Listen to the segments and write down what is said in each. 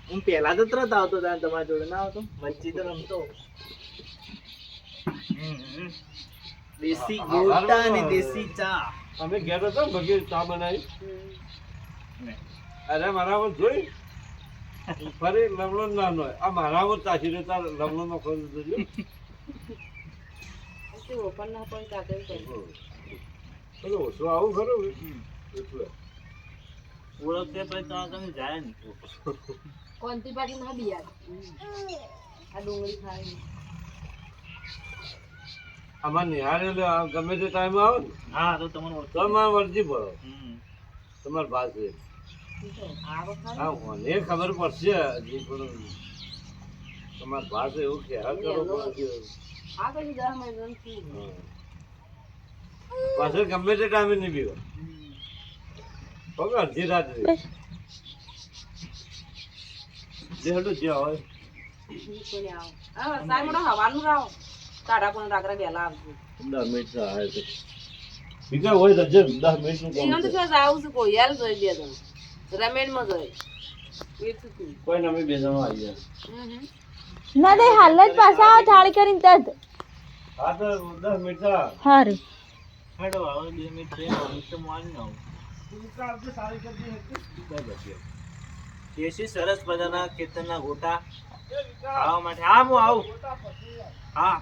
હું પેલા તો તરત આવતો તમારી જોડે ના આવતો વચ્ચે તો રમતો દેશી ગોટા અને દેશી ચા અમે ઘેર હતો ભગી ચા બનાવી અરે મારા જોઈ ફરી લવલો ના નો આ મારા ચાસી રે તાર લવલો નો ખોલ દીધો ઓપન ના પણ કાગળ કરી ચલો શું આવું ખરું ઓળખતે પછી તો તમે જાય ને કોણતી પાટી ના બિયાર આ ડુંગળી ખાય આમાં નિહાળે ગમે તે ટાઈમ આવે ને હા તો તમને તમારે વર્જી પડો તમારી પાસે હા મને ખબર પડશે હજી પણ તમારી પાસે એવું ખ્યાલ કરવો પડશે આ કઈ 10 મહિના પાછળ ગમે તે ટાઈમે નહીં પીવા ઓકે અડધી રાત્રે જે હટું જે હોય કોને આવ આ સાઈ મોડો હવાનું રાવ તાડા પણ રાગરા બેલા આવજો 10 મિનિટ આવે તો બીજા હોય તો જે 10 મિનિટ નું એમ તો શું આવું છે કોઈ યાર જોઈ બે જણ રમેણ માં જોઈ કોઈ ના અમે બે જણ આવી જાય ના દે હાલ જ પાછા આવો થાળી કરીને તદ હા તો 10 મિનિટ હારું હેડો આવો 2 મિનિટ ટ્રેન આવી તો મારી ના દેશી સરસ મજાના ખેતરના ગોટા ખાવા માટે હા હું આવું હા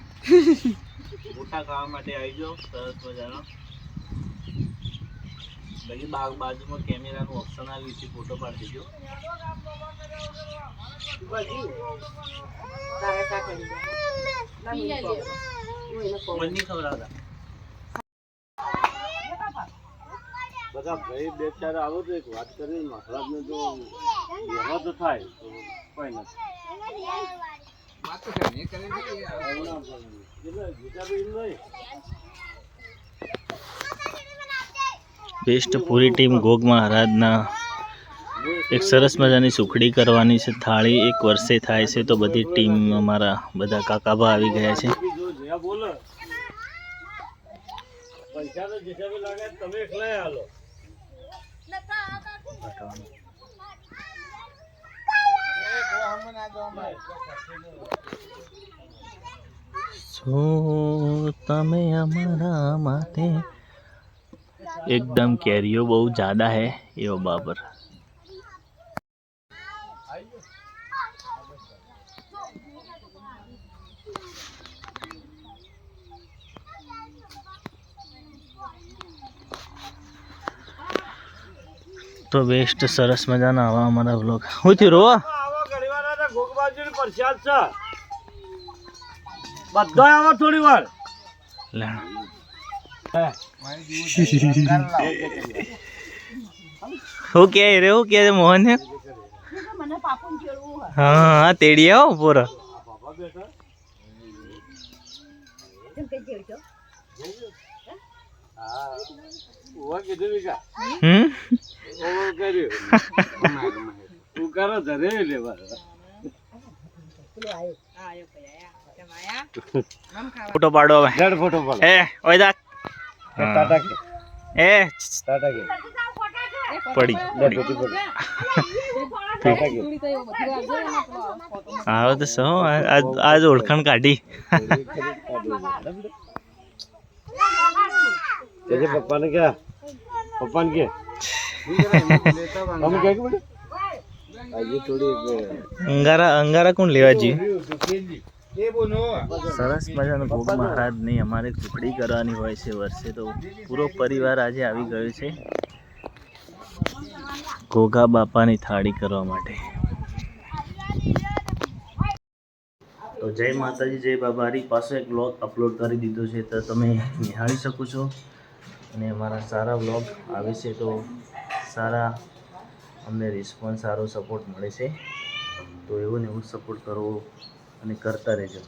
ગોટા ખાવા માટે આવી જાઓ સરસ મજાનો બાકી બાજુમાં કેમેરાનું ઓપ્શન આવ્યું છે ફોટો પાડી દેજો મને ખવડાવતા બધા ભાઈ બે ચાર આવો તો એક વાત કરીને મહારાજને તો વ્યવહાર તો થાય તો કોઈ નથી બેસ્ટ પૂરી ટીમ ગોગ મહારાજના એક સરસ મજાની સુખડી કરવાની છે થાળી એક વર્ષે થાય છે તો બધી ટીમ અમારા બધા કાકાભા આવી ગયા છે પૈસા તો જેટલા બી લાગે તમે એકલા હાલો સો તમે અમારા માટે एकदम कैरियो बहुत ज़्यादा है यो बाबर तो बेस्ट सरस मजाना आवा हमारा व्लॉग हुई रो આવો ઘણીવાર આ ગોગબાજુની પ્રસાદ છે બધા આવો થોડી વાર हो क्या रे हो क्या मोहन है हाँ तेड़ी आओ पूरा ઓવા કીધું વિકા हम्म ઓવા કર્યું તું કરો ધરે લેવા फोटो पाड़ो अब જડ ફોટો પાડો ए ओए दा ટાટા કે ए ટાટા કે पड़ी જડ ફોટો પાડો ટાટા કે आओ तो सो आज ओळखण काढी तेरे पप्पा ने क्या पप्पा ने क्या हम क्या बोले ये थोड़ी अंगारा अंगारा कोण लेवाजी સરસ મજાનો ભોગ મહારાજની અમારે કુકડી કરવાની હોય છે વર્ષે તો પૂરો પરિવાર આજે આવી ગયો છે ઘોઘા બાપાની થાળી કરવા માટે તો જય માતાજી જય બાબારી પાછો એક વ્લોગ અપલોડ કરી દીધો છે તો તમે નિહાળી શકો છો અને અમારા સારા વ્લોગ આવે છે તો સારા અમને રિસ્પોન્સ સારો સપોર્ટ મળે છે તો એવો ને એવો સપોર્ટ કરવો અને કરતા રહેજો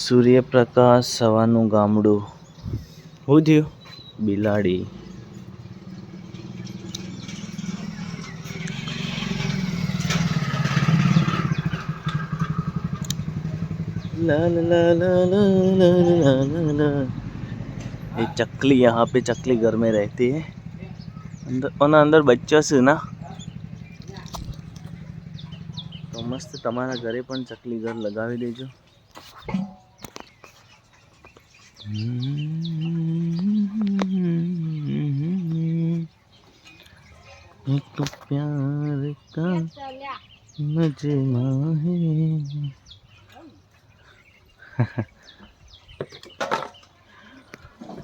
સૂર્યપ્રકાશ સવારનું ગામડું શું થયું બિલાડી ला ला ला ला ला ला ला ला ला। ये चकली, यहाँ पे चकली घर में रहती है, अंदर बच्चा से ना તો મસ્ત તમારા ઘરે પણ ચકલી ઘર લગાવી દેજો. એક તો પ્યાર કા મજમા હે.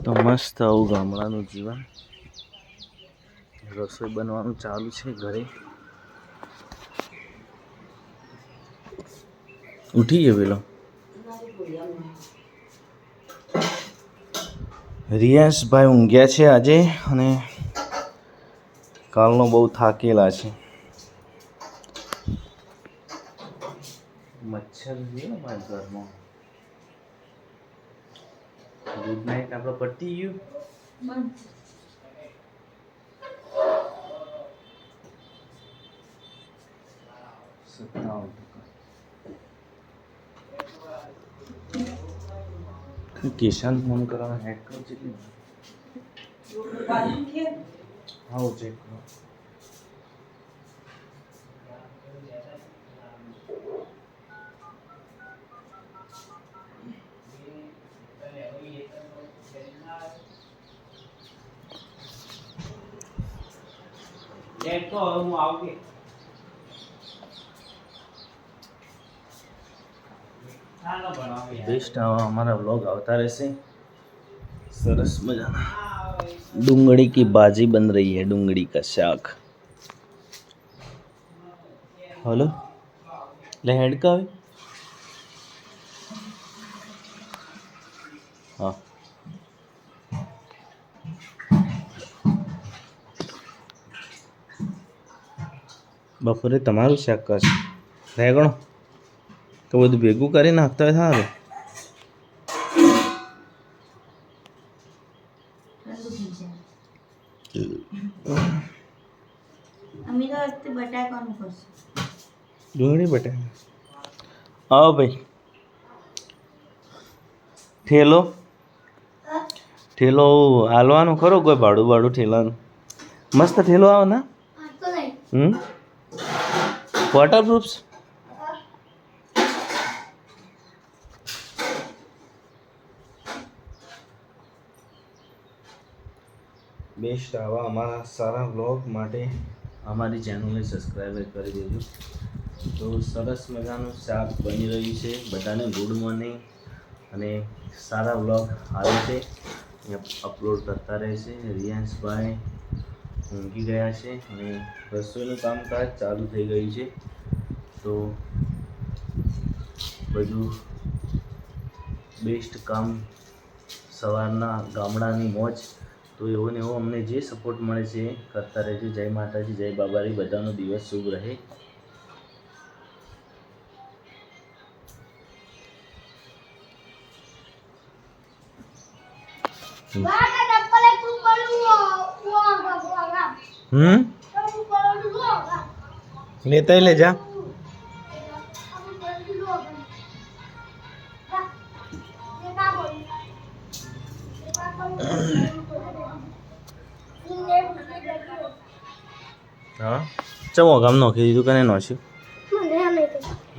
તો મસ્ત આવું ગામડાનું જીવન. રસોઈ બનવાનું ચાલુ છે ઘરે. ઉઠી ગયો પેલો રિયાસભાઈ ઊંઘ્યા છે આજે અને કાલનો બહુ થાકેલા છે. મચ્છર છે અમારા ઘરમાં. ગુડ નાઇટ આપણે પતી ગયું. કિશન ફોન કરવાનો હેક કરો છે કે હા ચેક કરો. હું આવું બેસ્ટ हमारा व्लॉग આવતા રહેશે. સરસ મજાના डूंगड़ी की भाजी बन रही है, डूंगड़ी का शाक. हेलो ले हेड का है हाँ બપોરે તમારું શાક કરશે રેગણો તો બધું ભેગું કરી નાખતા હોય સારું. ડુંગળી બટાકા આવો ભાઈ. ઠેલો હાલવાનો ખરો કોઈ ભાડું ઠેલાનું મસ્ત ઠેલો આવે ને. Waterproof best. આવા અમારા સારા વ્લોગ માટે અમારી ચેનલને સબસ્ક્રાઈબ કરી દેજો. તો સરસ મજાનું શાક બની રહ્યું છે. બધાને ગુડ મોર્નિંગ અને સારા વ્લોગ આવે છે અપલોડ કરતા રહેશે. રિયાંશભાઈ ઊંઘી ગયા છે અને રસોઈનું કામકાજ ચાલુ થઈ ગયું છે. તો બધું બેસ્ટ કામ સવારના ગામડાની મોજ. તો એવો ને એવો અમને જે સપોર્ટ મળે છે એ કરતા રહેજો. જય માતાજી, જય બાબારી. બધાનો દિવસ શુભ રહે. લેતા લે જા. હા ચમો ગામ નોખી દીધું કને નોખ્યું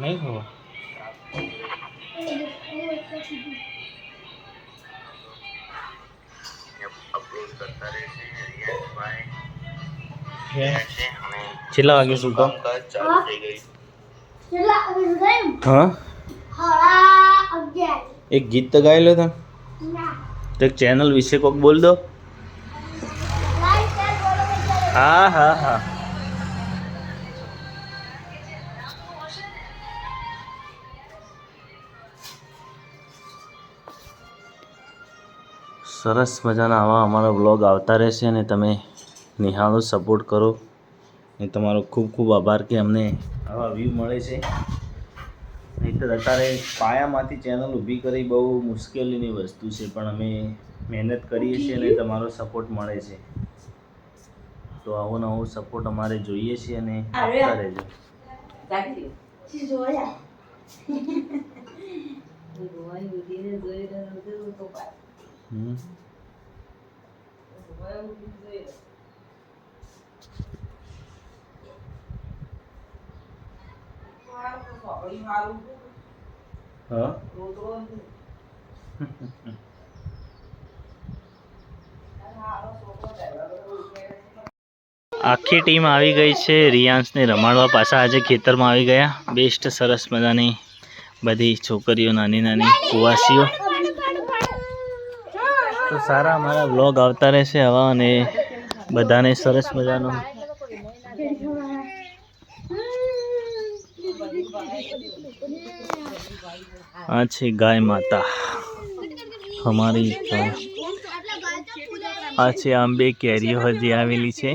નહીં ખબર. છેલ્લા વાગે શું કામ હા એક ગીત તો ગાઈ લો તમે. તો એક ચેનલ વિશે કોક બોલ દો. હા હા હા સરસ મજાના આવા અમારા વ્લોગ આવતા રહેશે અને તમે નિહાળો સપોર્ટ કરો. એ તમારો ખૂબ ખૂબ આભાર કે અમને આવા વ્યૂ મળે છે. નહીંતર અત્યારે પાયામાંથી ચેનલ ઊભી કરી બહુ મુશ્કેલીની વસ્તુ છે, પણ અમે મહેનત કરીએ છીએ અને તમારો સપોર્ટ મળે છે. તો આવો નવો સપોર્ટ અમારે જોઈએ છે અને આપતા રહેજો. હમ. હા આખી ટીમ આવી ગઈ છે રિયાન્સને રમાડવા. પાછા આજે ખેતરમાં આવી ગયા. બેસ્ટ સરસ મજાની બધી છોકરીઓ, નાની નાની કુવાસીઓ. તો સારા અમારા બ્લોગ આવતા રહેશે આવા, અને બધાને સરસ મજાનો આ છે ગાય માતા અમારી ગાય. આ છે આંબે કેરીઓ હજી આવેલી છે.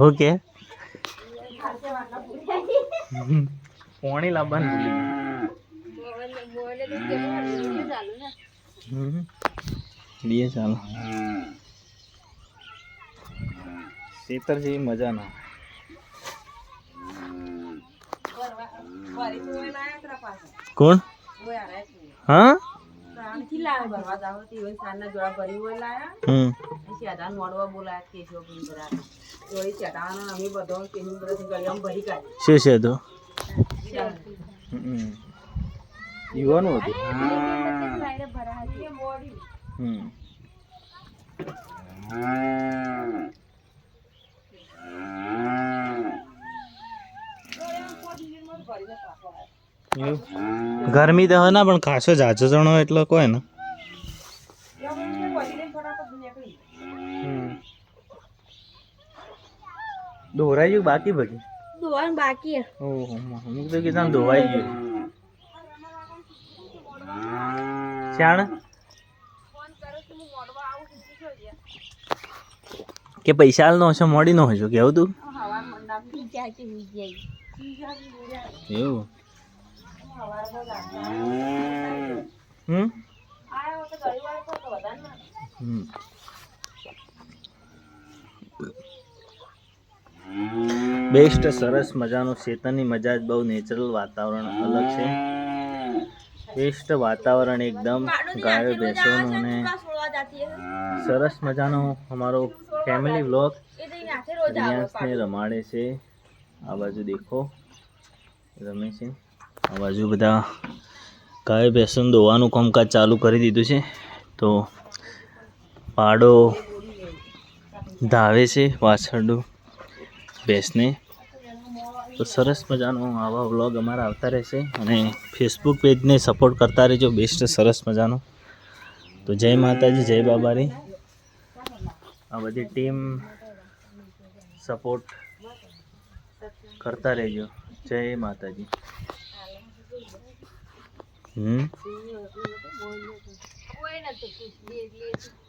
ઓકે પાણી લાવવાનું ભૂલી ચાલો. ખેતર જેવી મજા ના કોણ? હા શું છે તો યુવાનું હતું. ગરમી તો હોય ના, પણ ખાસો જાજો જણો એટલો કોઈ ને. ધોરાઈ ગયું બાકી બધી ધોવાનું બાકી. ઓહો અમુક તો કીધું ધોવાઈ ગયું. શાણ કે પૈસા હાલ નો હશે, મોડી નો હશે કેવું તું એવું. બેસ્ટ સરસ મજાનું શેતરની મજા જ બહુ. નેચરલ વાતાવરણ અલગ છે. બેસ્ટ વાતાવરણ એકદમ ગાયો ભેંસોનું, અને સરસ મજાનો અમારો ફેમિલી વ્લોગ રિયાન્સને રમાડે છે. આ બાજુ દેખો રમે છે. આ બાજુ બધા ગાયો ભેંસોને દોવાનું કામકાજ ચાલુ કરી દીધું છે. તો પાડો ધાવે છે પાછળ ભેંસને. તો સરસ મજાનો આવા વ્લોગ અમારા આવતા રહેશે, અને ફેસબુક પેજને સપોર્ટ કરતા રહેજો. બેસ્ટ સરસ મજાનો. તો જય માતાજી, જય બાબારી. આ બધી ટીમ સપોર્ટ કરતા રહેજો. જય માતાજી. કોઈ નથી.